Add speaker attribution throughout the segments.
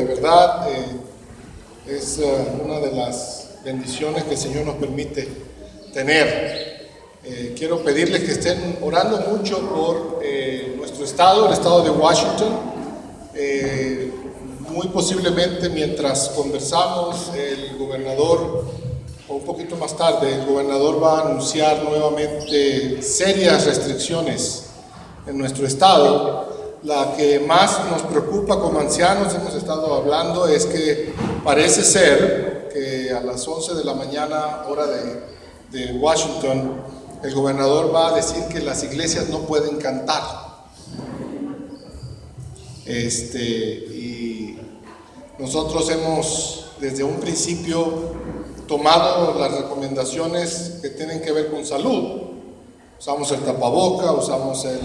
Speaker 1: De verdad, es una de las bendiciones que el Señor nos permite tener. Quiero pedirles que estén orando mucho por nuestro estado, el estado de Washington. Muy posiblemente mientras conversamos, el gobernador, o un poquito más tarde, el gobernador va a anunciar nuevamente serias restricciones en nuestro estado. La que más nos preocupa como ancianos, hemos estado hablando, es que parece ser que a las 11 de la mañana, hora de Washington, el gobernador va a decir que las iglesias no pueden cantar. Y nosotros hemos desde un principio tomado las recomendaciones que tienen que ver con salud. Usamos el tapaboca, usamos el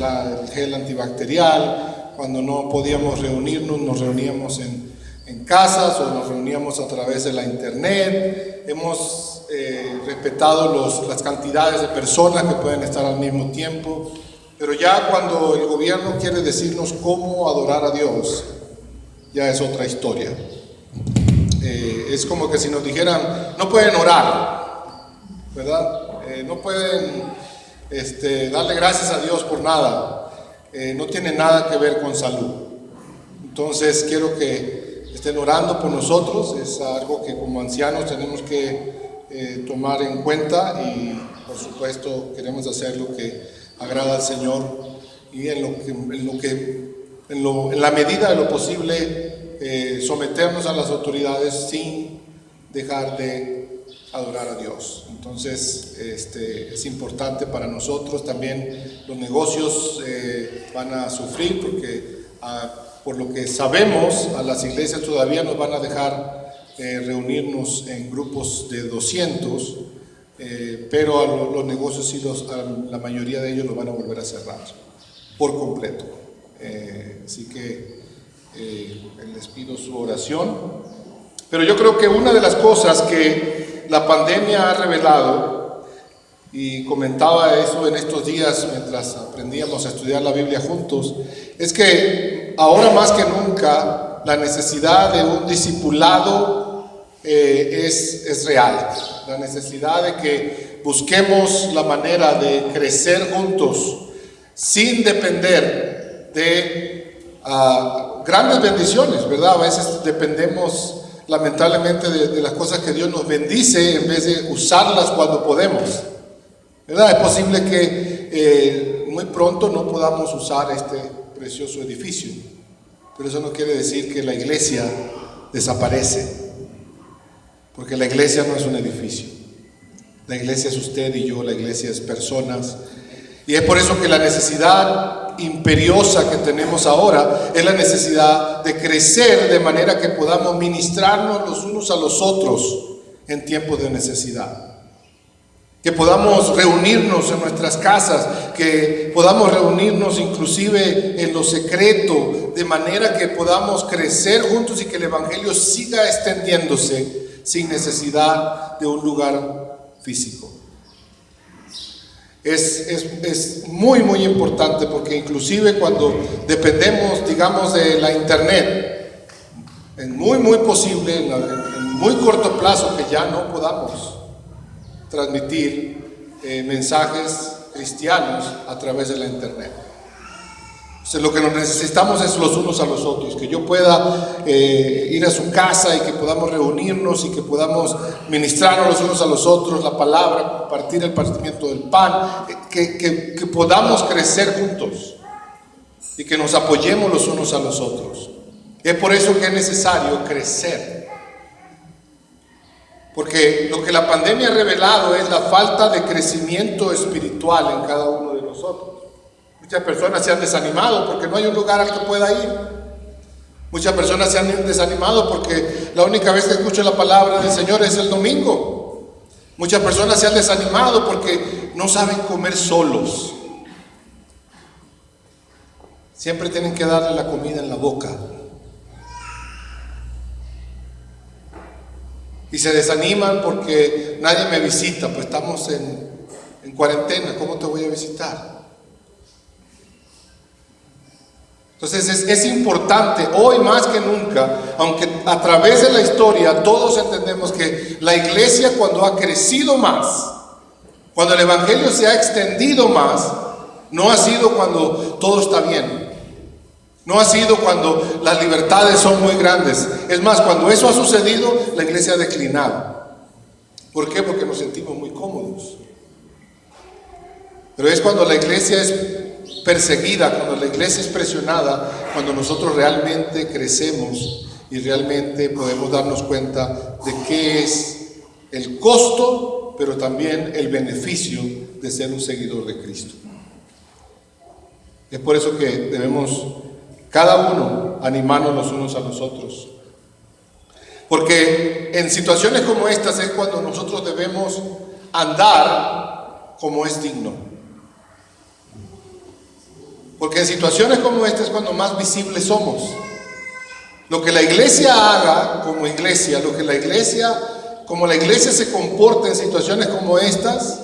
Speaker 1: gel antibacterial. Cuando no podíamos reunirnos, nos reuníamos en casas o nos reuníamos a través de la internet. Hemos respetado las cantidades de personas que pueden estar al mismo tiempo. Pero ya cuando el gobierno quiere decirnos cómo adorar a Dios, ya es otra historia. Es como que si nos dijeran, no pueden orar, ¿verdad? No pueden darle gracias a Dios por nada. No tiene nada que ver con salud. Entonces quiero que estén orando por nosotros. Es algo que como ancianos tenemos que tomar en cuenta, y por supuesto queremos hacer lo que agrada al Señor, y en la medida de lo posible someternos a las autoridades sin dejar de adorar a Dios. Entonces es importante para nosotros. También los negocios van a sufrir porque por lo que sabemos, a las iglesias todavía nos van a dejar reunirnos en grupos de 200, pero a los negocios sí, la mayoría de ellos los van a volver a cerrar por completo. Así que les pido su oración. Pero yo creo que una de las cosas que la pandemia ha revelado, y comentaba eso en estos días mientras aprendíamos a estudiar la Biblia juntos, es que ahora más que nunca la necesidad de un discipulado es real. La necesidad de que busquemos la manera de crecer juntos sin depender de grandes bendiciones, ¿verdad? A veces dependemos lamentablemente de las cosas que Dios nos bendice en vez de usarlas cuando podemos, ¿verdad? Es posible que muy pronto no podamos usar este precioso edificio, pero eso no quiere decir que la iglesia desaparece, porque la iglesia no es un edificio. La iglesia es usted y yo, la iglesia es personas, y es por eso que la necesidad imperiosa que tenemos ahora es la necesidad de crecer de manera que podamos ministrarnos los unos a los otros en tiempos de necesidad, que podamos reunirnos en nuestras casas, que podamos reunirnos inclusive en lo secreto, de manera que podamos crecer juntos y que el evangelio siga extendiéndose sin necesidad de un lugar físico. Es muy importante, porque inclusive cuando dependemos, digamos, de la internet, es muy posible en muy corto plazo que ya no podamos transmitir mensajes cristianos a través de la internet. Entonces, lo que nos necesitamos es los unos a los otros, que yo pueda ir a su casa y que podamos reunirnos y que podamos ministrarnos los unos a los otros la palabra, compartir el partimiento del pan, que podamos crecer juntos y que nos apoyemos los unos a los otros. Es por eso que es necesario crecer, porque lo que la pandemia ha revelado es la falta de crecimiento espiritual en cada uno de nosotros. Muchas personas se han desanimado porque no hay un lugar al que pueda ir. Muchas personas se han desanimado porque la única vez que escuchan la palabra del Señor es el domingo. Muchas personas se han desanimado porque no saben comer solos. Siempre tienen que darle la comida en la boca. Y se desaniman porque nadie me visita, pues estamos en cuarentena, ¿cómo te voy a visitar? Entonces es importante hoy más que nunca, aunque a través de la historia todos entendemos que la iglesia, cuando ha crecido más, cuando el evangelio se ha extendido más, no ha sido cuando todo está bien. No ha sido cuando las libertades son muy grandes. Es más, cuando eso ha sucedido, la iglesia ha declinado. ¿Por qué? Porque nos sentimos muy cómodos. Pero es cuando la iglesia es perseguida, cuando la iglesia es presionada, cuando nosotros realmente crecemos y realmente podemos darnos cuenta de qué es el costo, pero también el beneficio de ser un seguidor de Cristo. Es por eso que debemos cada uno animarnos los unos a los otros. Porque en situaciones como estas es cuando nosotros debemos andar como es digno. Porque en situaciones como esta es cuando más visibles somos. Lo que la iglesia haga como iglesia, como la iglesia se comporta en situaciones como estas,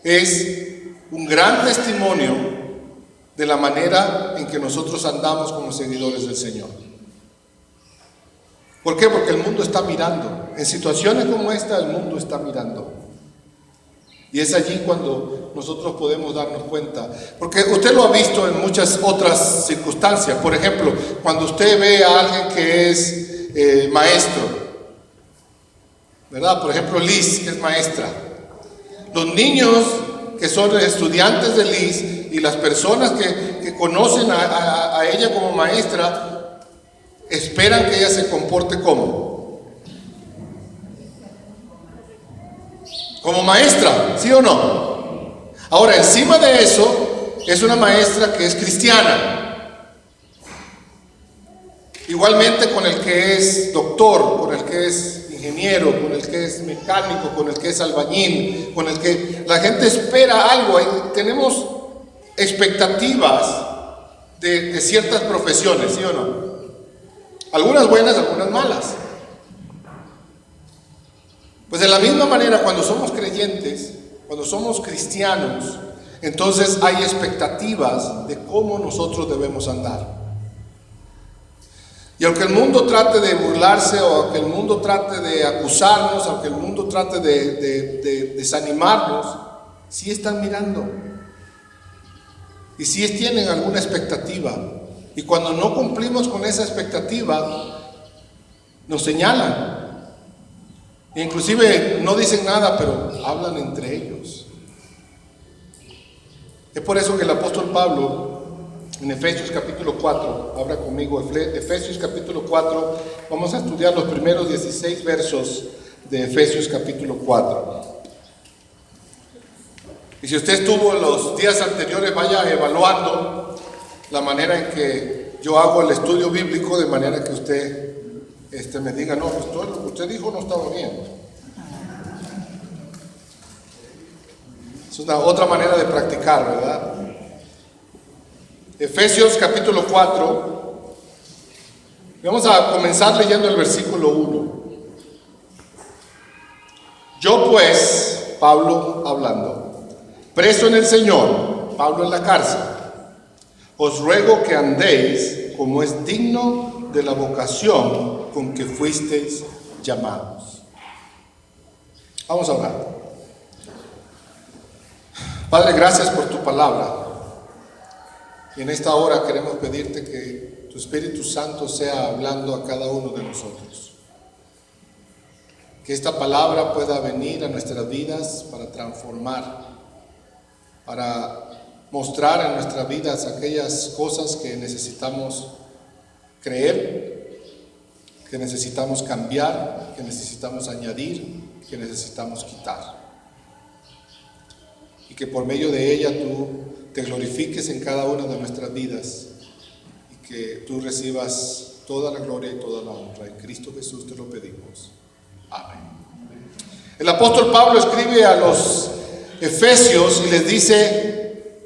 Speaker 1: es un gran testimonio de la manera en que nosotros andamos como seguidores del Señor. ¿Por qué? Porque el mundo está mirando. En situaciones como esta, el mundo está mirando. Y es allí cuando nosotros podemos darnos cuenta. Porque usted lo ha visto en muchas otras circunstancias. Por ejemplo, cuando usted ve a alguien que es maestro, ¿verdad? Por ejemplo, Liz, que es maestra. Los niños que son estudiantes de Liz y las personas que conocen a ella como maestra, esperan que ella se comporte como maestra, ¿sí o no? Ahora, encima de eso, es una maestra que es cristiana. Igualmente con el que es doctor, con el que es ingeniero, con el que es mecánico, con el que es albañil, con el que la gente espera algo. Tenemos expectativas de ciertas profesiones, ¿sí o no? Algunas buenas, algunas malas. Pues de la misma manera, cuando somos creyentes, cuando somos cristianos, entonces hay expectativas de cómo nosotros debemos andar. Y aunque el mundo trate de burlarse, o aunque el mundo trate de acusarnos, aunque el mundo trate de desanimarnos, sí están mirando. Y sí tienen alguna expectativa. Y cuando no cumplimos con esa expectativa, nos señalan. Inclusive no dicen nada, pero hablan entre ellos. Es por eso que el apóstol Pablo, en Efesios capítulo 4, abra conmigo Efesios capítulo 4, vamos a estudiar los primeros 16 versos de Efesios capítulo 4. Y si usted estuvo en los días anteriores, vaya evaluando la manera en que yo hago el estudio bíblico, de manera que usted me diga, no, pues todo lo que usted dijo no estaba bien. Es una otra manera de practicar, ¿verdad? Efesios capítulo 4, vamos a comenzar leyendo el versículo 1. Yo pues, Pablo hablando, preso en el Señor, Pablo en la cárcel, os ruego que andéis como es digno de la vocación con que fuisteis llamados. Vamos a orar. Padre, gracias por tu palabra. Y en esta hora queremos pedirte que tu Espíritu Santo sea hablando a cada uno de nosotros. Que esta palabra pueda venir a nuestras vidas para transformar, para mostrar en nuestras vidas aquellas cosas que necesitamos creer, que necesitamos cambiar, que necesitamos añadir, que necesitamos quitar. Y que por medio de ella tú te glorifiques en cada una de nuestras vidas y que tú recibas toda la gloria y toda la honra. En Cristo Jesús te lo pedimos. Amén. El apóstol Pablo escribe a los efesios y les dice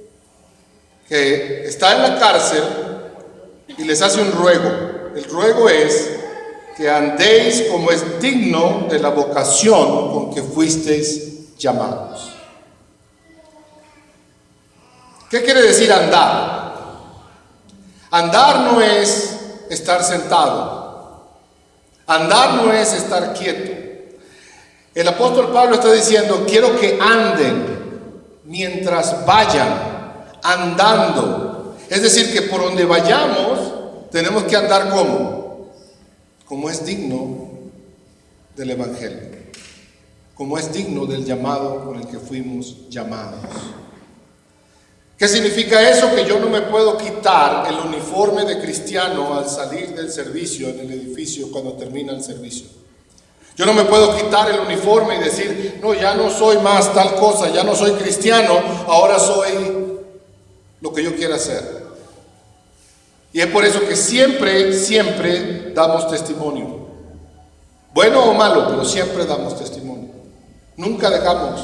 Speaker 1: que está en la cárcel y les hace un ruego. El ruego es que andéis como es digno de la vocación con que fuisteis llamados. ¿Qué quiere decir andar? Andar no es estar sentado. Andar no es estar quieto. El apóstol Pablo está diciendo, quiero que anden mientras vayan, andando. Es decir, que por donde vayamos, tenemos que andar como es digno del Evangelio, como es digno del llamado con el que fuimos llamados. ¿Qué significa eso? Que yo no me puedo quitar el uniforme de cristiano al salir del servicio en el edificio cuando termina el servicio. Yo no me puedo quitar el uniforme y decir, no, ya no soy más tal cosa, ya no soy cristiano, ahora soy lo que yo quiera ser. Y es por eso que siempre damos testimonio. Bueno o malo, pero siempre damos testimonio. Nunca dejamos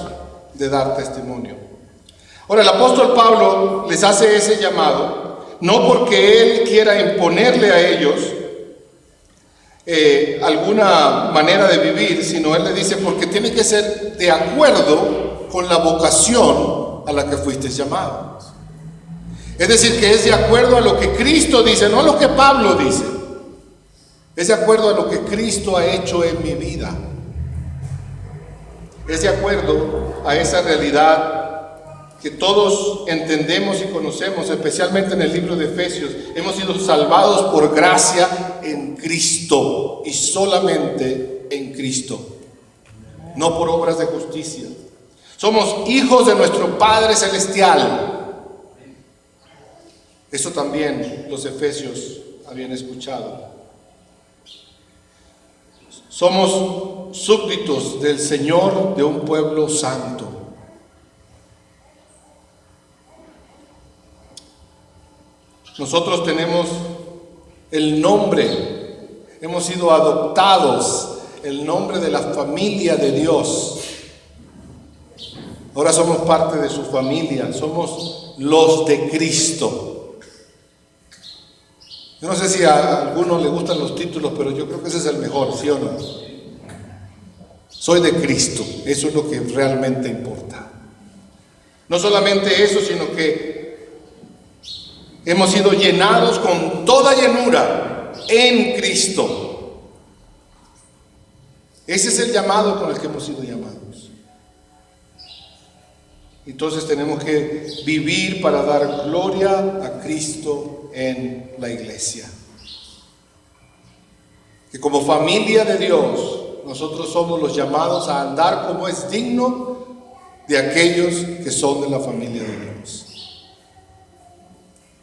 Speaker 1: de dar testimonio. Ahora, el apóstol Pablo les hace ese llamado, no porque él quiera imponerle a ellos alguna manera de vivir, sino él le dice porque tiene que ser de acuerdo con la vocación a la que fuiste llamados. Es decir, que es de acuerdo a lo que Cristo dice, no a lo que Pablo dice. Es de acuerdo a lo que Cristo ha hecho en mi vida. Es de acuerdo a esa realidad que todos entendemos y conocemos, especialmente en el libro de Efesios. Hemos sido salvados por gracia en Cristo y solamente en Cristo, no por obras de justicia. Somos hijos de nuestro Padre Celestial. Eso también los efesios habían escuchado. Somos súbditos del Señor de un pueblo santo. Nosotros tenemos el nombre, hemos sido adoptados, el nombre de la familia de Dios. Ahora somos parte de su familia, somos los de Cristo. Yo no sé si a algunos les gustan los títulos, pero yo creo que ese es el mejor, ¿sí o no? Soy de Cristo, eso es lo que realmente importa. No solamente eso, sino que hemos sido llenados con toda llenura en Cristo. Ese es el llamado con el que hemos sido llamados. Entonces tenemos que vivir para dar gloria a Cristo en la iglesia. Que como familia de Dios, nosotros somos los llamados a andar como es digno de aquellos que son de la familia de Dios.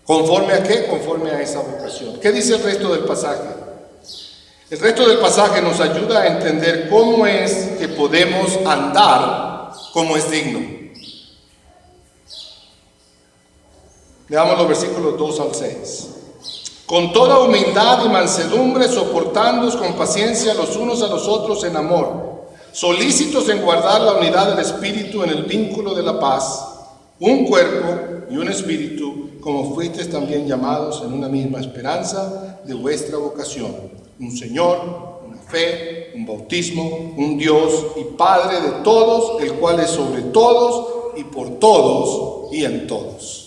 Speaker 1: ¿Conforme a qué? Conforme a esa vocación. ¿Qué dice el resto del pasaje? El resto del pasaje nos ayuda a entender cómo es que podemos andar como es digno. Leamos los versículos 2 al 6. Con toda humildad y mansedumbre, soportándoos con paciencia los unos a los otros en amor, solícitos en guardar la unidad del Espíritu en el vínculo de la paz, un cuerpo y un espíritu, como fuisteis también llamados en una misma esperanza de vuestra vocación, un Señor, una fe, un bautismo, un Dios y Padre de todos, el cual es sobre todos y por todos y en todos.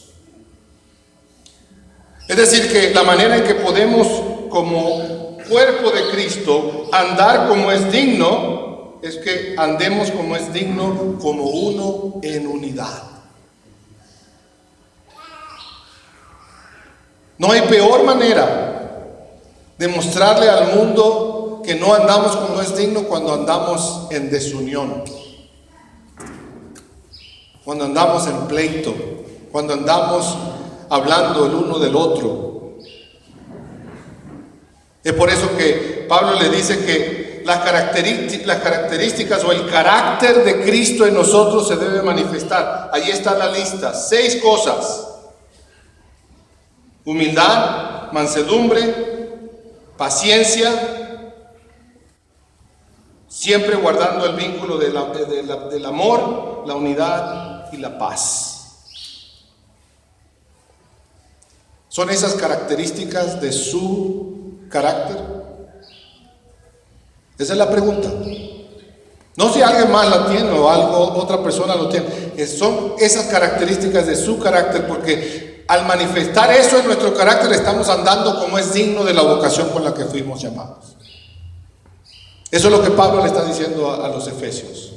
Speaker 1: Es decir, que la manera en que podemos, como cuerpo de Cristo, andar como es digno, es que andemos como es digno, como uno en unidad. No hay peor manera de mostrarle al mundo que no andamos como es digno cuando andamos en desunión, cuando andamos en pleito, cuando andamos hablando el uno del otro. Es por eso que Pablo le dice que las características o el carácter de Cristo en nosotros se debe manifestar. Ahí está la lista, 6 cosas: humildad, mansedumbre, paciencia, siempre guardando el vínculo del amor, la unidad y la paz. ¿Son esas características de su carácter? Esa es la pregunta. No si alguien más la tiene o otra persona lo tiene. Son esas características de su carácter, porque al manifestar eso en nuestro carácter estamos andando como es digno de la vocación con la que fuimos llamados. Eso es lo que Pablo le está diciendo a los efesios.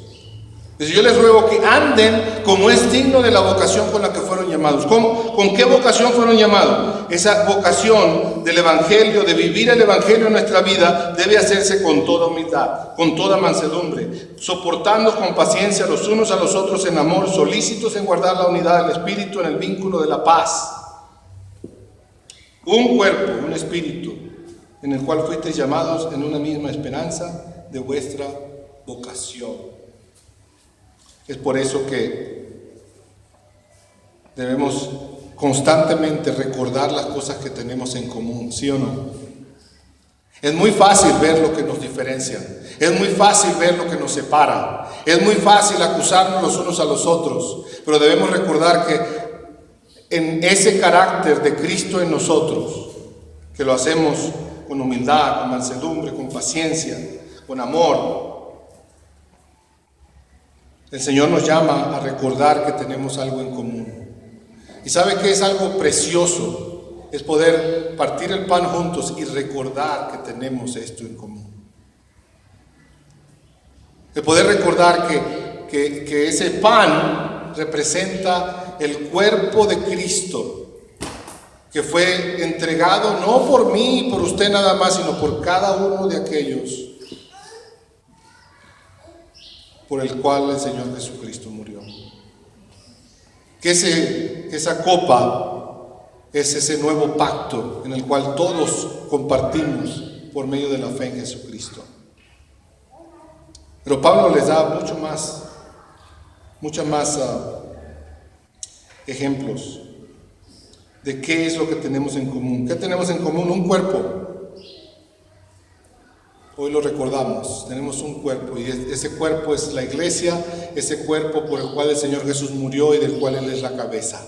Speaker 1: Dice: yo les ruego que anden como es digno de la vocación con la que fueron llamados. ¿Con qué vocación fueron llamados? Esa vocación del Evangelio, de vivir el Evangelio en nuestra vida, debe hacerse con toda humildad, con toda mansedumbre, soportando con paciencia los unos a los otros en amor, solícitos en guardar la unidad del Espíritu en el vínculo de la paz. Un cuerpo, un espíritu, en el cual fuisteis llamados en una misma esperanza de vuestra vocación. Es por eso que debemos constantemente recordar las cosas que tenemos en común, ¿sí o no? Es muy fácil ver lo que nos diferencia, es muy fácil ver lo que nos separa, es muy fácil acusarnos los unos a los otros, pero debemos recordar que en ese carácter de Cristo en nosotros, que lo hacemos con humildad, con mansedumbre, con paciencia, con amor, el Señor nos llama a recordar que tenemos algo en común. ¿Y sabe qué es algo precioso? Es poder partir el pan juntos y recordar que tenemos esto en común. El poder recordar que ese pan representa el cuerpo de Cristo, que fue entregado no por mí y por usted nada más, sino por cada uno de aquellos por el cual el Señor Jesucristo murió. Que esa copa es ese nuevo pacto en el cual todos compartimos por medio de la fe en Jesucristo. Pero Pablo les da muchos más ejemplos de qué es lo que tenemos en común. ¿Qué tenemos en común? Un cuerpo. Hoy lo recordamos, tenemos un cuerpo y ese cuerpo es la iglesia, ese cuerpo por el cual el Señor Jesús murió y del cual Él es la cabeza.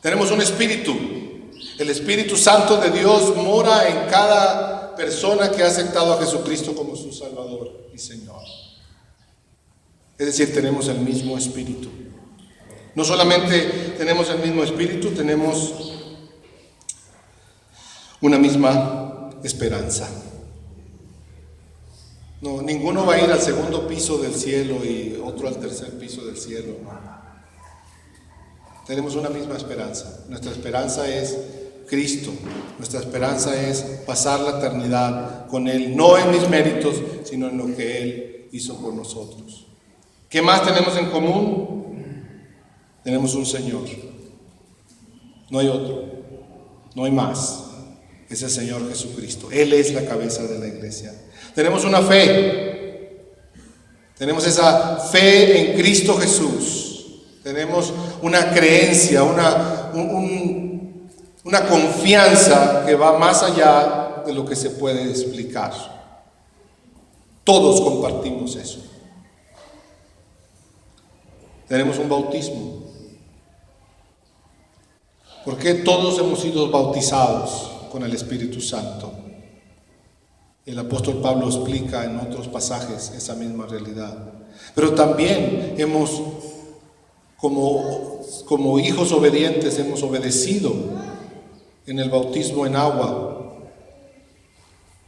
Speaker 1: Tenemos un espíritu, el Espíritu Santo de Dios mora en cada persona que ha aceptado a Jesucristo como su Salvador y Señor. Es decir, tenemos el mismo espíritu. No solamente tenemos el mismo espíritu, tenemos una misma esperanza. No, ninguno va a ir al segundo piso del cielo y otro al tercer piso del cielo. Tenemos una misma esperanza. Nuestra esperanza es Cristo. Nuestra esperanza es pasar la eternidad con Él, no en mis méritos, sino en lo que Él hizo por nosotros. ¿Qué más tenemos en común? Tenemos un Señor. No hay otro. No hay más. Es el Señor Jesucristo. Él es la cabeza de la iglesia. Tenemos una fe. Tenemos esa fe en Cristo Jesús. Tenemos una creencia, una confianza que va más allá de lo que se puede explicar. Todos compartimos eso. Tenemos un bautismo. ¿Por qué todos hemos sido bautizados con el Espíritu Santo? El apóstol Pablo explica en otros pasajes esa misma realidad. Pero también hemos, como hijos obedientes, hemos obedecido en el bautismo en agua.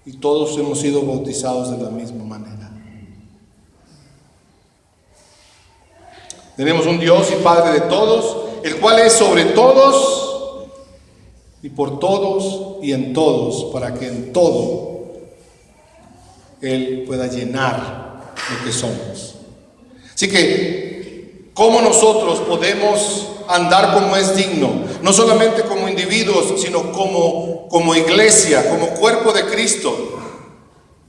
Speaker 1: Y todos hemos sido bautizados de la misma manera. Tenemos un Dios y Padre de todos, el cual es sobre todos y por todos y en todos, para que en todo Él pueda llenar lo que somos. Así que, ¿cómo nosotros podemos andar como es digno? No solamente como individuos, sino como iglesia, como cuerpo de Cristo.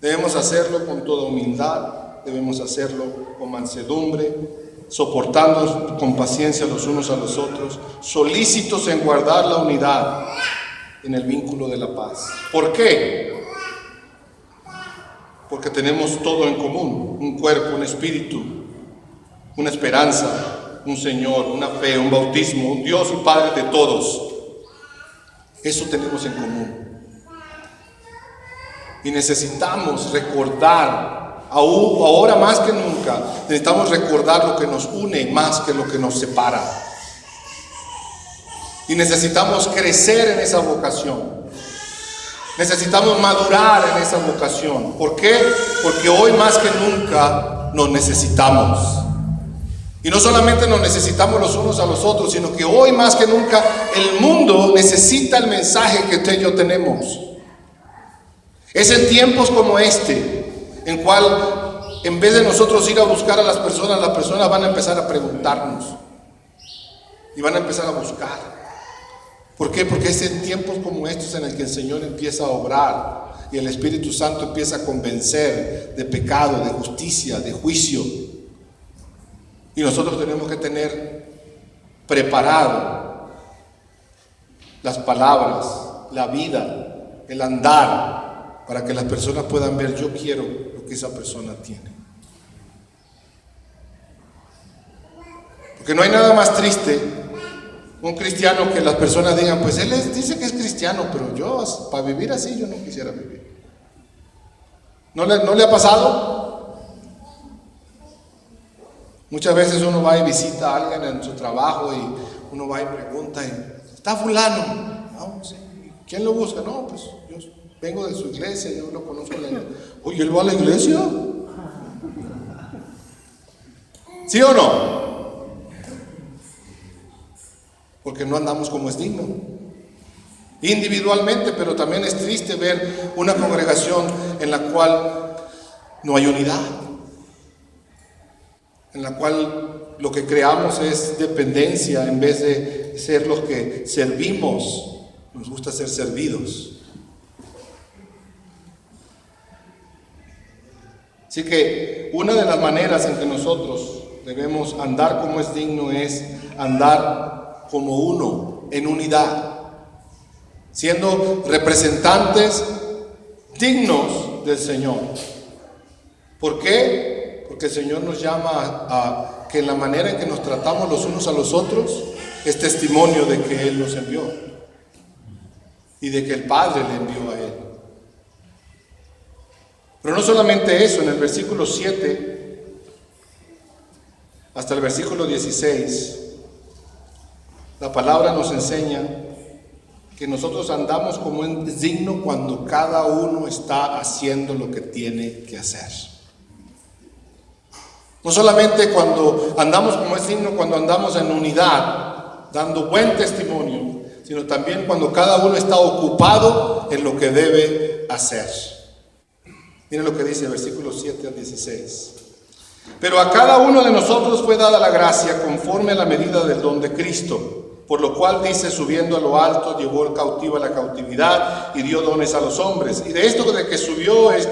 Speaker 1: Debemos hacerlo con toda humildad, debemos hacerlo con mansedumbre, soportando con paciencia los unos a los otros, solícitos en guardar la unidad en el vínculo de la paz. ¿Por qué? Porque tenemos todo en común, un cuerpo, un espíritu, una esperanza, un Señor, una fe, un bautismo, un Dios y Padre de todos. Eso tenemos en común. Y necesitamos recordar, ahora más que nunca, necesitamos recordar lo que nos une más que lo que nos separa. Y necesitamos crecer en esa vocación. Necesitamos madurar en esa vocación. ¿Por qué? Porque hoy más que nunca nos necesitamos. Y no solamente nos necesitamos los unos a los otros, sino que hoy más que nunca el mundo necesita el mensaje que usted y yo tenemos. Es en tiempos como este, en cual en vez de nosotros ir a buscar a las personas van a empezar a preguntarnos. Y van a empezar a buscar. ¿Por qué? Porque es en tiempos como estos en el que el Señor empieza a obrar y el Espíritu Santo empieza a convencer de pecado, de justicia, de juicio. Y nosotros tenemos que tener preparado las palabras, la vida, el andar, para que las personas puedan ver, yo quiero lo que esa persona tiene. Porque no hay nada más triste, un cristiano, que las personas digan, pues él dice que es cristiano, pero yo, para vivir así, yo no quisiera vivir. ¿No le ha pasado? Muchas veces uno va y visita a alguien en su trabajo y uno va y pregunta, ¿está fulano? No, sí. ¿Quién lo busca? No, pues yo vengo de su iglesia, yo lo conozco en la iglesia. Oye, ¿él va a la iglesia? ¿Sí o no? Porque no andamos como es digno. Individualmente, pero también es triste ver una congregación en la cual no hay unidad, en la cual lo que creamos es dependencia en vez de ser los que servimos. Nos gusta ser servidos. Así que una de las maneras en que nosotros debemos andar como es digno es andar como uno, en unidad, siendo representantes dignos del Señor. ¿Por qué? Porque el Señor nos llama a que en la manera en que nos tratamos los unos a los otros es testimonio de que Él nos envió y de que el Padre le envió a Él. Pero no solamente eso, en el versículo 7 hasta el versículo 16, la palabra nos enseña que nosotros andamos como es digno cuando cada uno está haciendo lo que tiene que hacer. No solamente cuando andamos como es digno, cuando andamos en unidad, dando buen testimonio, sino también cuando cada uno está ocupado en lo que debe hacer. Miren lo que dice el versículo 7 al 16. Pero a cada uno de nosotros fue dada la gracia conforme a la medida del don de Cristo. Por lo cual dice, subiendo a lo alto, llevó el cautivo a la cautividad y dio dones a los hombres. Y de esto de que subió es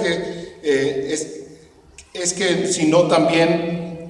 Speaker 1: que si no también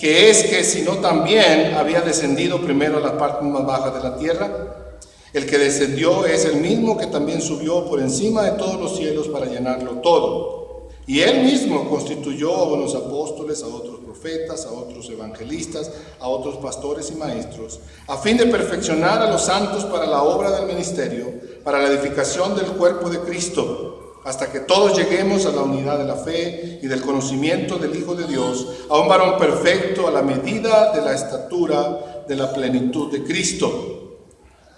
Speaker 1: había descendido primero a la parte más baja de la tierra. El que descendió es el mismo que también subió por encima de todos los cielos para llenarlo todo. Y él mismo constituyó a unos apóstoles, a otros profetas, a otros evangelistas, a otros pastores y maestros, a fin de perfeccionar a los santos para la obra del ministerio, para la edificación del cuerpo de Cristo, hasta que todos lleguemos a la unidad de la fe y del conocimiento del Hijo de Dios, a un varón perfecto a la medida de la estatura de la plenitud de Cristo,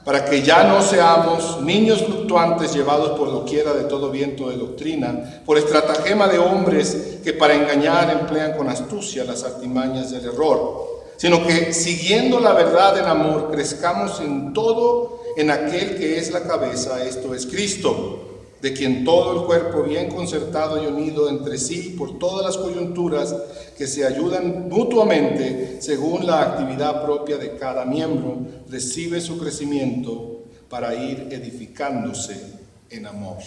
Speaker 1: para que ya no seamos niños fluctuantes llevados por doquiera de todo viento de doctrina, por estratagema de hombres que para engañar emplean con astucia las artimañas del error, sino que siguiendo la verdad en amor crezcamos en todo en aquel que es la cabeza, esto es Cristo, de quien todo el cuerpo bien concertado y unido entre sí por todas las coyunturas que se ayudan mutuamente según la actividad propia de cada miembro, recibe su crecimiento para ir edificándose en amor.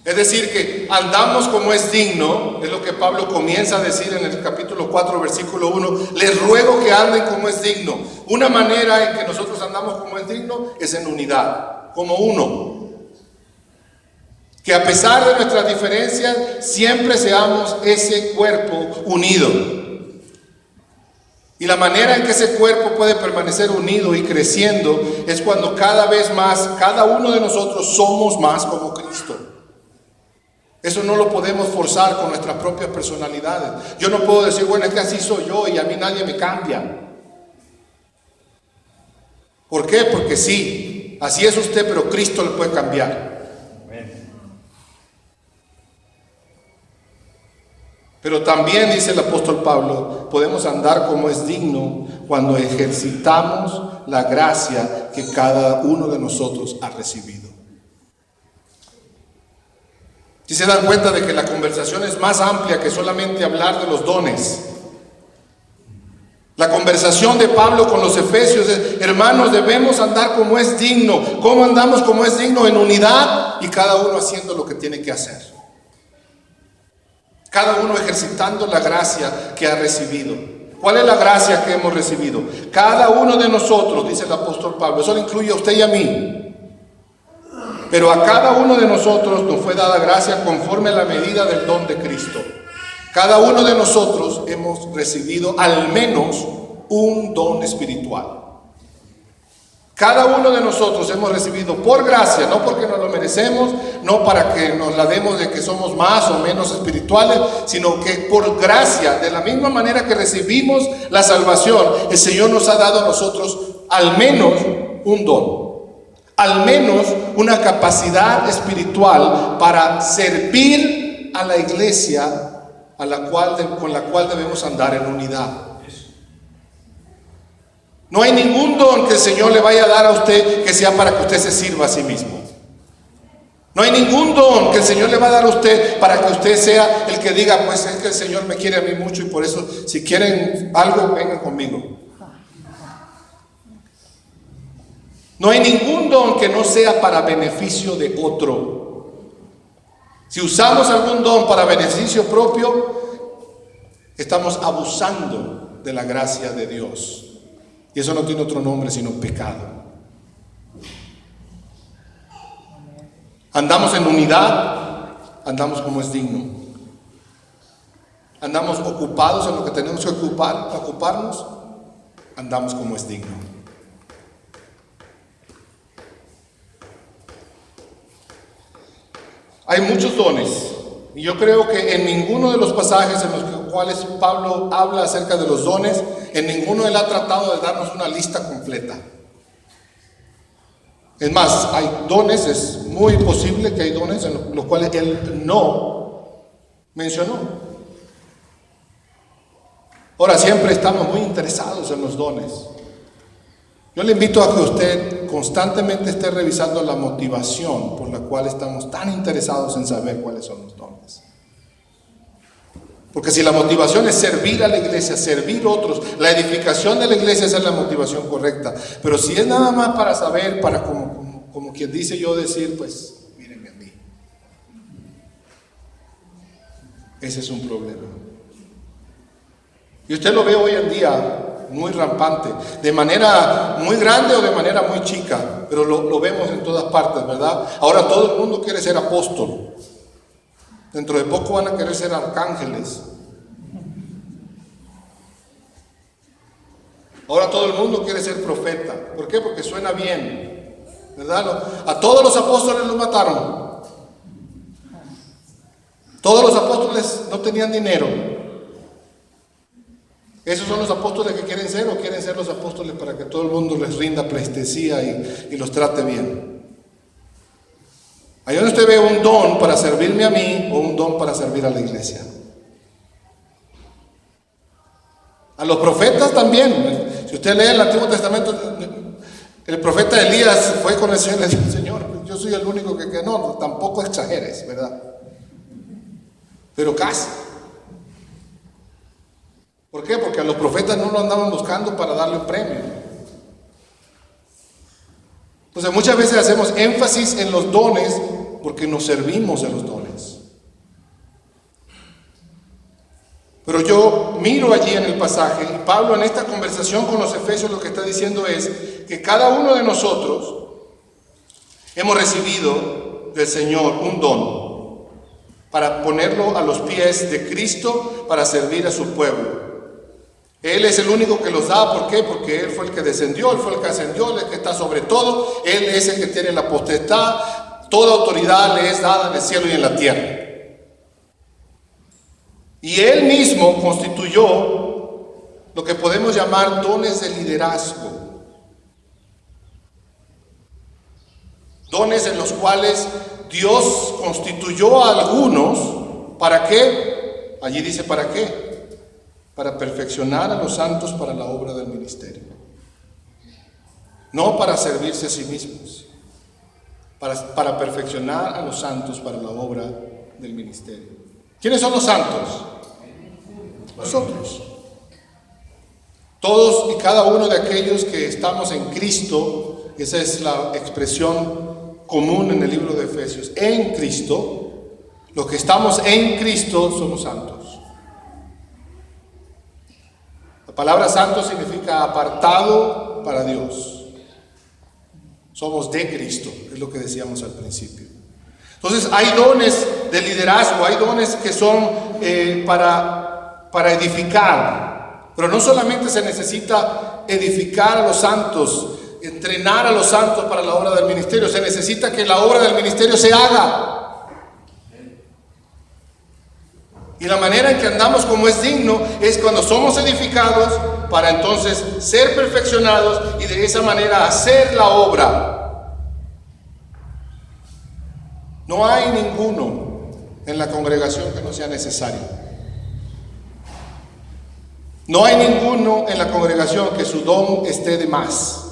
Speaker 1: Es decir, que andamos como es digno, es lo que Pablo comienza a decir en el capítulo 4, versículo 1, les ruego que anden como es digno. Una manera en que nosotros andamos como es digno es en unidad, como uno. Que a pesar de nuestras diferencias, siempre seamos ese cuerpo unido. Y la manera en que ese cuerpo puede permanecer unido y creciendo es cuando cada vez más, cada uno de nosotros somos más como Cristo. Eso no lo podemos forzar con nuestras propias personalidades. Yo no puedo decir, bueno, es que así soy yo y a mí nadie me cambia. ¿Por qué? Porque sí, así es usted, pero Cristo le puede cambiar. Pero también, dice el apóstol Pablo, podemos andar como es digno cuando ejercitamos la gracia que cada uno de nosotros ha recibido. Si se dan cuenta de que la conversación es más amplia que solamente hablar de los dones. La conversación de Pablo con los efesios es: hermanos, debemos andar como es digno. ¿Cómo andamos como es digno? En unidad, y cada uno haciendo lo que tiene que hacer. Cada uno ejercitando la gracia que ha recibido. ¿Cuál es la gracia que hemos recibido? Cada uno de nosotros, dice el apóstol Pablo, eso le incluye a usted y a mí. Pero a cada uno de nosotros nos fue dada gracia conforme a la medida del don de Cristo. Cada uno de nosotros hemos recibido al menos un don espiritual. Cada uno de nosotros hemos recibido por gracia, no porque nos lo merecemos, no para que nos la demos de que somos más o menos espirituales, sino que por gracia, de la misma manera que recibimos la salvación, el Señor nos ha dado a nosotros al menos un don, al menos una capacidad espiritual para servir a la iglesia con la cual debemos andar en unidad. No hay ningún don que el Señor le vaya a dar a usted que sea para que usted se sirva a sí mismo. No hay ningún don que el Señor le va a dar a usted para que usted sea el que diga: pues es que el Señor me quiere a mí mucho y por eso, si quieren algo, vengan conmigo. No hay ningún don que no sea para beneficio de otro. Si usamos algún don para beneficio propio, estamos abusando de la gracia de Dios. Y eso no tiene otro nombre sino pecado. Andamos en unidad, andamos como es digno. Andamos ocupados en lo que tenemos que ocuparnos, andamos como es digno. Hay muchos dones, y yo creo que en ninguno de los pasajes en los cuales Pablo habla acerca de los dones, en ninguno él ha tratado de darnos una lista completa. Es más, hay dones, es muy posible que hay dones en los cuales él no mencionó. Ahora, siempre estamos muy interesados en los dones. Yo le invito a que usted constantemente esté revisando la motivación por la cual estamos tan interesados en saber cuáles son los dones. Porque si la motivación es servir a la iglesia, servir a otros, la edificación de la iglesia, esa es la motivación correcta. Pero si es nada más para saber, para como quien dice yo decir, pues mírenme a mí. Ese es un problema. Y usted lo ve hoy en día muy rampante, de manera muy grande o de manera muy chica, pero lo vemos en todas partes, ¿verdad? Ahora todo el mundo quiere ser apóstol. Dentro de poco van a querer ser arcángeles. Ahora todo el mundo quiere ser profeta. ¿Por qué? Porque suena bien, ¿verdad? A todos los apóstoles los mataron. Todos los apóstoles no tenían dinero. ¿Esos son los apóstoles que quieren ser o quieren ser los apóstoles para que todo el mundo les rinda pleitesía y los trate bien? Ahí donde usted ve un don para servirme a mí o un don para servir a la iglesia. A los profetas también. Si usted lee el Antiguo Testamento, el profeta Elías fue con el Señor y le dijo: Señor, yo soy el único que no, tampoco exageres, ¿verdad? Pero casi. ¿Por qué? Porque a los profetas no lo andaban buscando para darle un premio. Entonces muchas veces hacemos énfasis en los dones porque nos servimos de los dones. Pero yo miro allí en el pasaje, y Pablo en esta conversación con los efesios lo que está diciendo es que cada uno de nosotros hemos recibido del Señor un don para ponerlo a los pies de Cristo para servir a su pueblo. Él es el único que los da. ¿Por qué? Porque Él fue el que descendió, Él fue el que ascendió, el que está sobre todo. Él es el que tiene la potestad. Toda autoridad le es dada en el cielo y en la tierra. Y Él mismo constituyó lo que podemos llamar dones de liderazgo. Dones en los cuales Dios constituyó a algunos. ¿Para qué? Allí dice, ¿para qué? Para perfeccionar a los santos para la obra del ministerio. No para servirse a sí mismos, para perfeccionar a los santos para la obra del ministerio. ¿Quiénes son los santos? Nosotros. Todos y cada uno de aquellos que estamos en Cristo, esa es la expresión común en el libro de Efesios, en Cristo, los que estamos en Cristo somos santos. La palabra santo significa apartado para Dios. Somos de Cristo, es lo que decíamos al principio. Entonces hay dones de liderazgo, hay dones que son para edificar. Pero no solamente se necesita edificar a los santos, entrenar a los santos para la obra del ministerio, se necesita que la obra del ministerio se haga. Y la manera en que andamos como es digno es cuando somos edificados para entonces ser perfeccionados y de esa manera hacer la obra. No hay ninguno en la congregación que no sea necesario. No hay ninguno en la congregación que su don esté de más.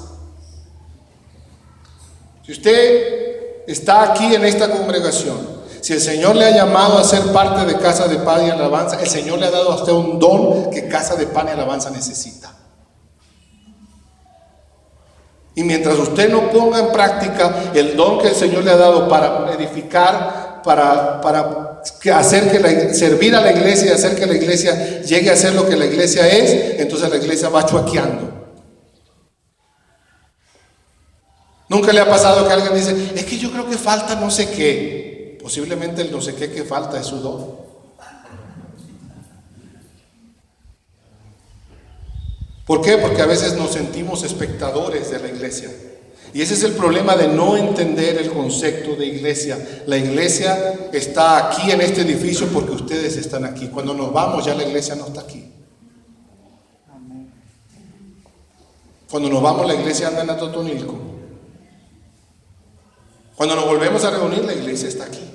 Speaker 1: Si usted está aquí en esta congregación, si el Señor le ha llamado a ser parte de Casa de Pan y Alabanza, el Señor le ha dado a usted un don que Casa de Pan y Alabanza necesita. Y mientras usted no ponga en práctica el don que el Señor le ha dado para edificar, para servir a la iglesia y hacer que la iglesia llegue a ser lo que la iglesia es, entonces la iglesia va chuaqueando. ¿Nunca le ha pasado que alguien dice, es que yo creo que falta no sé qué? Posiblemente el no sé qué que falta es su don. ¿Por qué? Porque a veces nos sentimos espectadores de la iglesia. Y ese es el problema de no entender el concepto de iglesia. La iglesia está aquí en este edificio porque ustedes están aquí. Cuando nos vamos ya la iglesia no está aquí. Cuando nos vamos la iglesia anda en Atotonilco. Cuando nos volvemos a reunir la iglesia está aquí.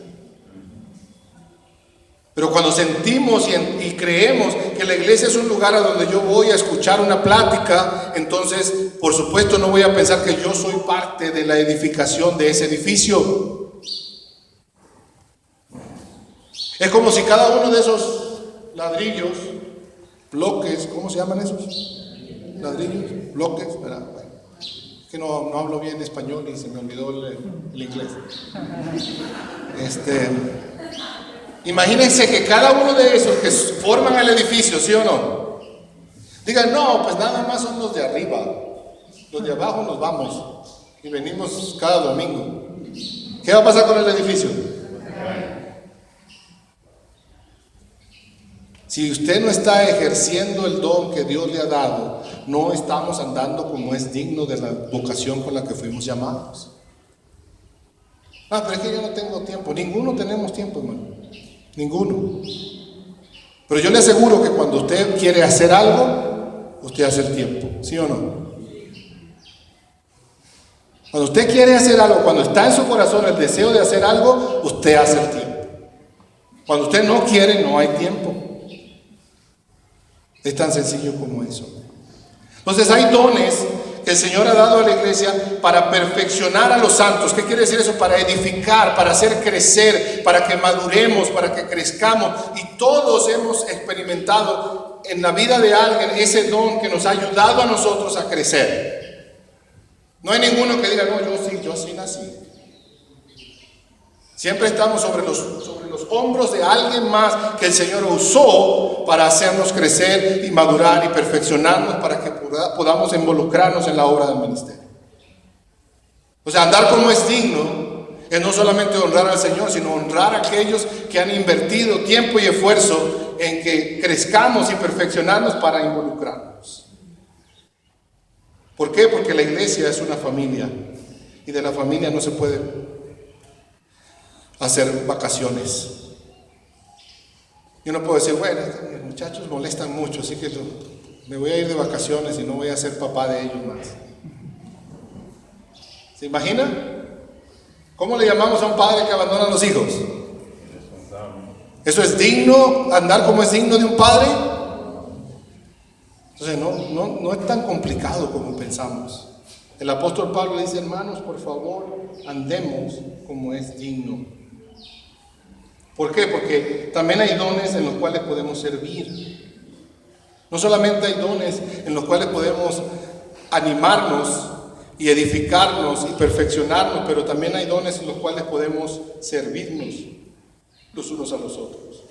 Speaker 1: Pero cuando sentimos y creemos que la iglesia es un lugar a donde yo voy a escuchar una plática, entonces, por supuesto, no voy a pensar que yo soy parte de la edificación de ese edificio. Es como si cada uno de esos ladrillos, bloques, ¿cómo se llaman esos? Ladrillos, bloques, ¿verdad? Bueno, es que no hablo bien español y se me olvidó el inglés. Imagínense que cada uno de esos que forman el edificio, ¿sí o no? Digan, no, pues nada más son los de arriba. Los de abajo nos vamos y venimos cada domingo. ¿Qué va a pasar con el edificio? Si usted no está ejerciendo el don que Dios le ha dado, no estamos andando como es digno de la vocación con la que fuimos llamados. Pero es que yo no tengo tiempo. Ninguno tenemos tiempo, hermano. Ninguno. Pero yo le aseguro que cuando usted quiere hacer algo, usted hace el tiempo, ¿sí o no? Cuando usted quiere hacer algo, cuando está en su corazón el deseo de hacer algo, usted hace el tiempo. Cuando usted no quiere, no hay tiempo. Es tan sencillo como eso. Entonces hay dones que el Señor ha dado a la iglesia para perfeccionar a los santos. ¿Qué quiere decir eso? Para edificar, para hacer crecer, para que maduremos, para que crezcamos. Y todos hemos experimentado en la vida de alguien ese don que nos ha ayudado a nosotros a crecer. No hay ninguno que diga, no, yo sí nací. Siempre estamos sobre los hombros de alguien más que el Señor usó para hacernos crecer y madurar y perfeccionarnos para que podamos involucrarnos en la obra del ministerio. O sea, andar como es digno es no solamente honrar al Señor, sino honrar a aquellos que han invertido tiempo y esfuerzo en que crezcamos y perfeccionarnos para involucrarnos. ¿Por qué? Porque la iglesia es una familia y de la familia no se puede hacer vacaciones. Yo no puedo decir, bueno, mis muchachos molestan mucho, así que me voy a ir de vacaciones y no voy a ser papá de ellos más. ¿Se imagina? ¿Cómo le llamamos a un padre que abandona a los hijos? ¿Eso es digno, andar como es digno de un padre? Entonces no es tan complicado como pensamos. El apóstol Pablo dice: hermanos, por favor, andemos como es digno. ¿Por qué? Porque también hay dones en los cuales podemos servir. No solamente hay dones en los cuales podemos animarnos y edificarnos y perfeccionarnos, pero también hay dones en los cuales podemos servirnos los unos a los otros.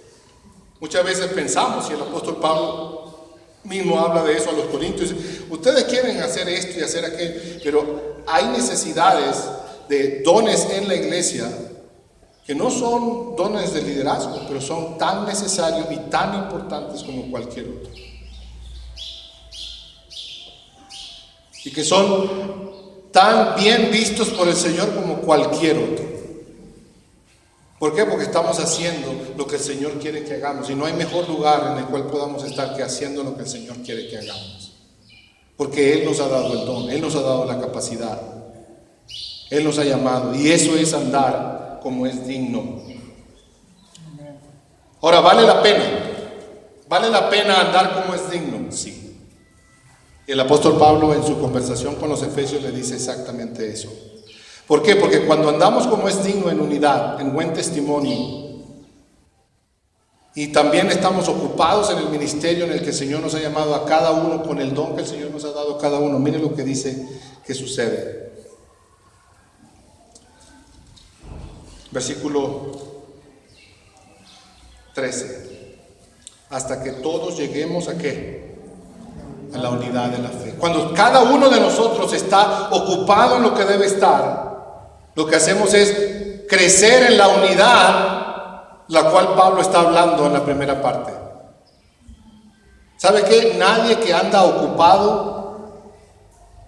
Speaker 1: Muchas veces pensamos, y el apóstol Pablo mismo habla de eso a los corintios: ustedes quieren hacer esto y hacer aquello, pero hay necesidades de dones en la iglesia que no son dones de liderazgo, pero son tan necesarios y tan importantes como cualquier otro, y que son tan bien vistos por el Señor como cualquier otro. ¿Por qué? Porque estamos haciendo lo que el Señor quiere que hagamos, y no hay mejor lugar en el cual podamos estar que haciendo lo que el Señor quiere que hagamos, porque Él nos ha dado el don, Él nos ha dado la capacidad, Él nos ha llamado, y eso es andar como es digno. Ahora, ¿vale la pena andar como es digno? Sí. El apóstol Pablo, en su conversación con los efesios, le dice exactamente eso. ¿Por qué? Porque cuando andamos como es digno, en unidad, en buen testimonio, y también estamos ocupados en el ministerio en el que el Señor nos ha llamado a cada uno, con el don que el Señor nos ha dado a cada uno, miren lo que dice que sucede. Versículo 13. Hasta que todos lleguemos ¿a qué? A la unidad de la fe. Cuando cada uno de nosotros está ocupado en lo que debe estar, lo que hacemos es crecer en la unidad, la cual Pablo está hablando en la primera parte. ¿Sabe qué? Nadie que anda ocupado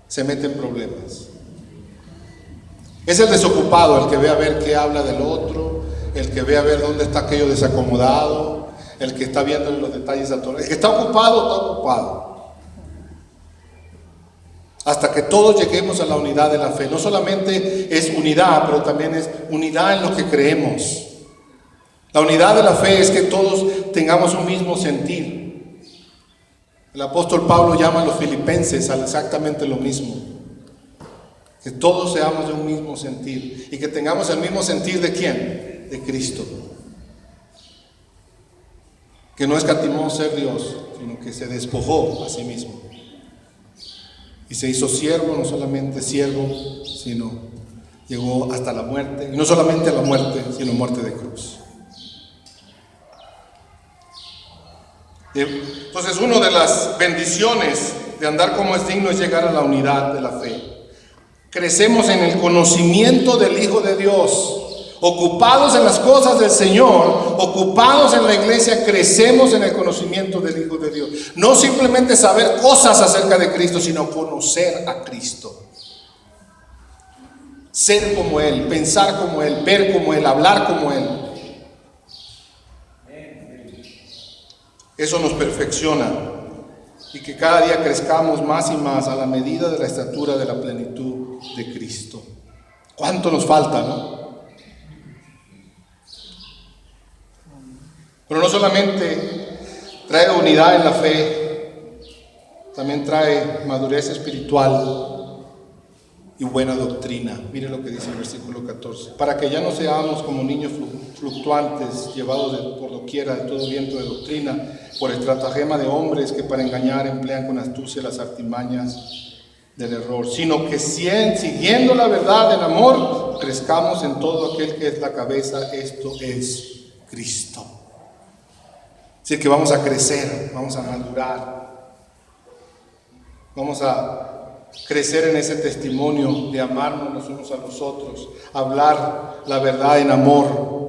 Speaker 1: se mete en problemas. Es el desocupado el que ve a ver qué habla del otro, el que ve a ver dónde está aquello desacomodado, el que está viendo los detalles atorados. El que está ocupado. Hasta que todos lleguemos a la unidad de la fe. No solamente es unidad, pero también es unidad en lo que creemos. La unidad de la fe es que todos tengamos un mismo sentir. El apóstol Pablo llama a los filipenses a exactamente lo mismo. Que todos seamos de un mismo sentir. Y que tengamos el mismo sentir ¿de quién? De Cristo. Que no escatimó ser Dios, sino que se despojó a sí mismo. Y se hizo siervo, no solamente siervo, sino llegó hasta la muerte. Y no solamente a la muerte, sino muerte de cruz. Entonces, una de las bendiciones de andar como es digno es llegar a la unidad de la fe. Crecemos en el conocimiento del Hijo de Dios. Ocupados en las cosas del Señor, ocupados en la iglesia, crecemos en el conocimiento del Hijo de Dios. No simplemente saber cosas acerca de Cristo, sino conocer a Cristo. Ser como Él, pensar como Él, ver como Él, hablar como Él. Eso nos perfecciona, y que cada día crezcamos más y más a la medida de la estatura de la plenitud de Cristo. ¿Cuánto nos falta, no? Pero no solamente trae unidad en la fe, también trae madurez espiritual y buena doctrina. Mire lo que dice el versículo 14. Para que ya no seamos como niños fluctuantes, llevados por doquiera de todo viento de doctrina, por estratagema de hombres que para engañar emplean con astucia las artimañas del error, sino que siguiendo la verdad en amor, crezcamos en todo aquel que es la cabeza, esto es Cristo. Así que vamos a crecer, vamos a madurar, vamos a crecer en ese testimonio de amarnos los unos a los otros, hablar la verdad en amor.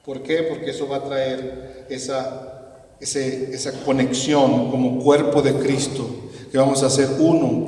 Speaker 1: ¿Por qué? Porque eso va a traer esa conexión como cuerpo de Cristo, que vamos a ser uno.